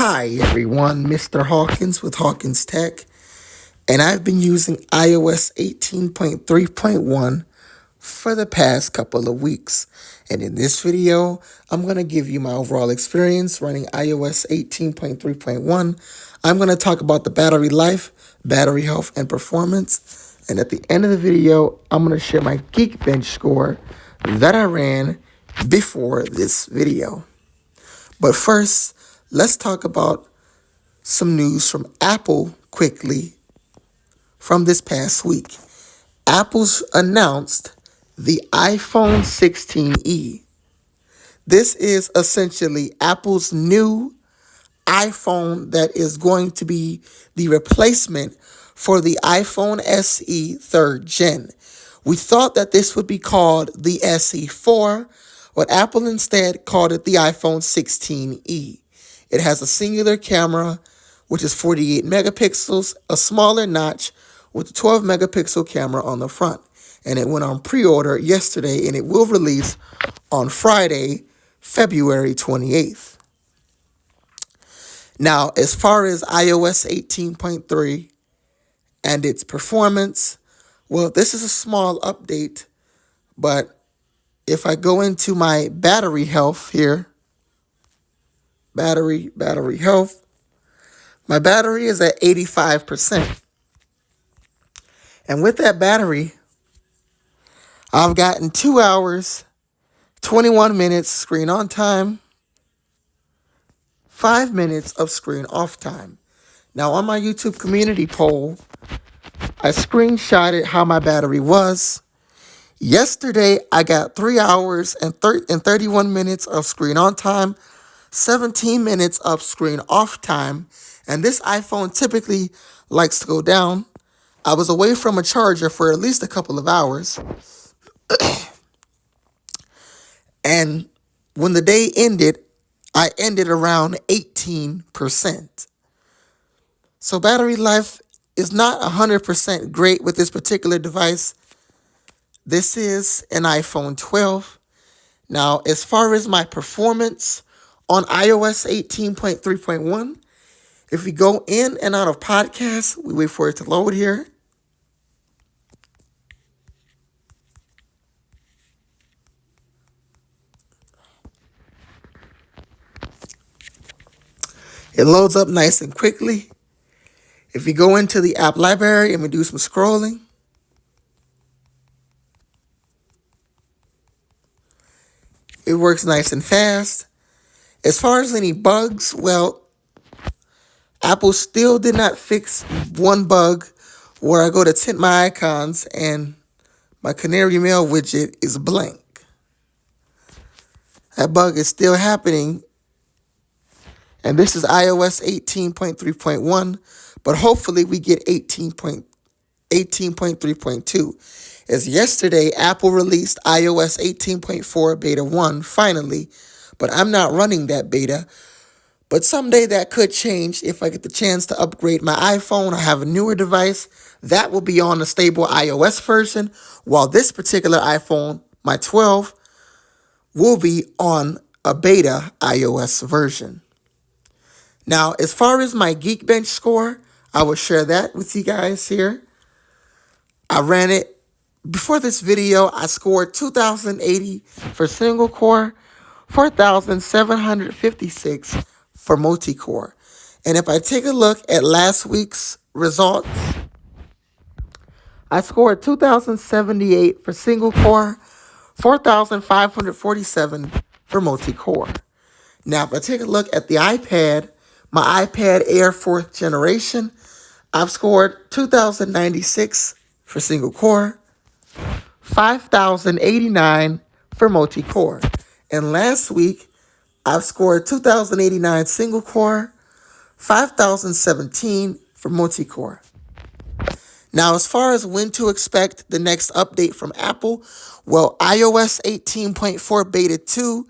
Hi everyone, Mr. Hawkins with Hawkins Tech, and I've been using iOS 18.3.1 for the past couple of weeks. And in this video, I'm going to give you my overall experience running iOS 18.3.1. I'm going to talk about the battery life, battery health, and performance. And at the end of the video, I'm going to share my Geekbench score that I ran before this video. But first, let's talk about some news from Apple quickly from this past week. Apple's announced the iPhone 16e. This is essentially Apple's new iPhone that is going to be the replacement for the iPhone SE 3rd gen. We thought that this would be called the SE4, but Apple instead called it the iPhone 16e. It has a singular camera, which is 48 megapixels, a smaller notch with a 12 megapixel camera on the front. And it went on pre-order yesterday, and it will release on Friday, February 28th. Now, as far as iOS 18.3 and its performance, well, this is a small update, but if I go into my battery health here, battery health, my battery is at 85%. And with that battery, I've gotten 2 hours, 21 minutes screen on time, 5 minutes of screen off time. Now, on my YouTube community poll, I screenshotted how my battery was. Yesterday, I got 3 hours and 31 minutes of screen on time, 17 minutes of screen off time, and this iPhone typically likes to go down. I was away from a charger for at least a couple of hours, and when the day ended, I ended around 18%. So battery life is not 100% great with this particular device. This is an iPhone 12. Now, as far as my performance on iOS 18.3.1, if we go in and out of podcasts, we wait for it to load here. It loads up nice and quickly. If we go into the app library and we do some scrolling, it works nice and fast. As far as any bugs, well, Apple still did not fix one bug where I go to tint my icons and my Canary Mail widget is blank. That bug is still happening. And this is iOS 18.3.1, but hopefully we get 18.3.2. As yesterday, Apple released iOS 18.4 Beta 1 finally, but I'm not running that beta. But someday that could change if I get the chance to upgrade my iPhone or have a newer device. That will be on a stable iOS version, while this particular iPhone, my 12, will be on a beta iOS version. Now, as far as my Geekbench score, I will share that with you guys here. I ran it before this video. I scored 2,080 for single core, 4,756 for multi-core. And if I take a look at last week's results, I scored 2,078 for single core, 4,547 for multi-core. Now, if I take a look at the iPad, my iPad Air 4th generation, I've scored 2,096 for single core, 5,089 for multi-core. And last week, I've scored 2,089 single core, 5,017 for multi-core. Now, as far as when to expect the next update from Apple, well, iOS 18.4 Beta 2,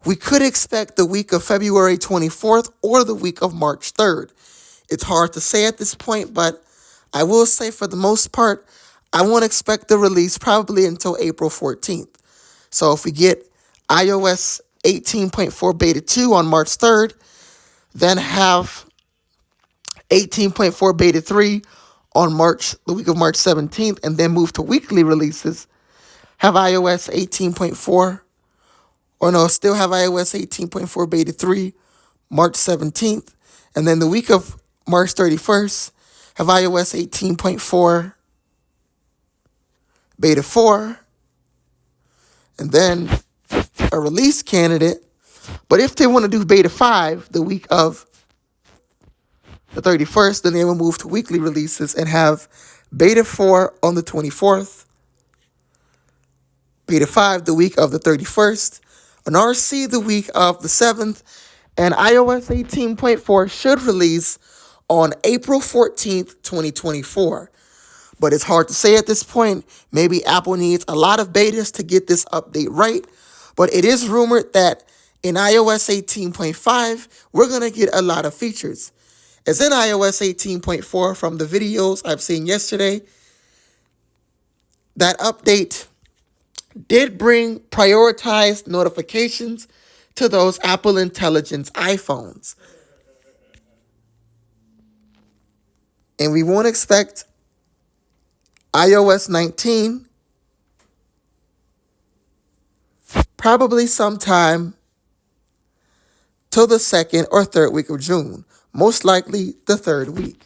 we could expect the week of February 24th or the week of March 3rd. It's hard to say at this point, but I will say for the most part, I won't expect the release probably until April 14th. So if we get iOS 18.4 Beta 2 on March 3rd, Then have 18.4 beta 3 on the week of March 17th, and then move to weekly releases. Have iOS 18.4, or no, still have iOS 18.4 beta 3 March 17th, and then the week of March 31st, have iOS 18.4 beta 4, and then a release candidate. But if they want to do beta 5 the week of the 31st, then they will move to weekly releases and have beta 4 on the 24th, beta 5 the week of the 31st, an RC the week of the 7th, and iOS 18.4 should release on April 14th, 2024. But it's hard to say at this point. Maybe Apple needs a lot of betas to get this update right. But it is rumored that in iOS 18.5, we're going to get a lot of features. As in iOS 18.4, from the videos I've seen yesterday, that update did bring prioritized notifications to those Apple Intelligence iPhones. And we won't expect iOS 19 probably sometime till the 2nd or 3rd week of June. Most likely the 3rd week.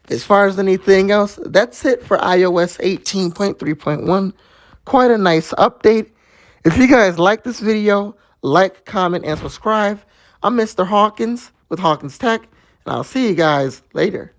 As far as anything else, that's it for iOS 18.3.1. Quite a nice update. If you guys like this video, like, comment, and subscribe. I'm Mr. Hawkins with Hawkins Tech, and I'll see you guys later.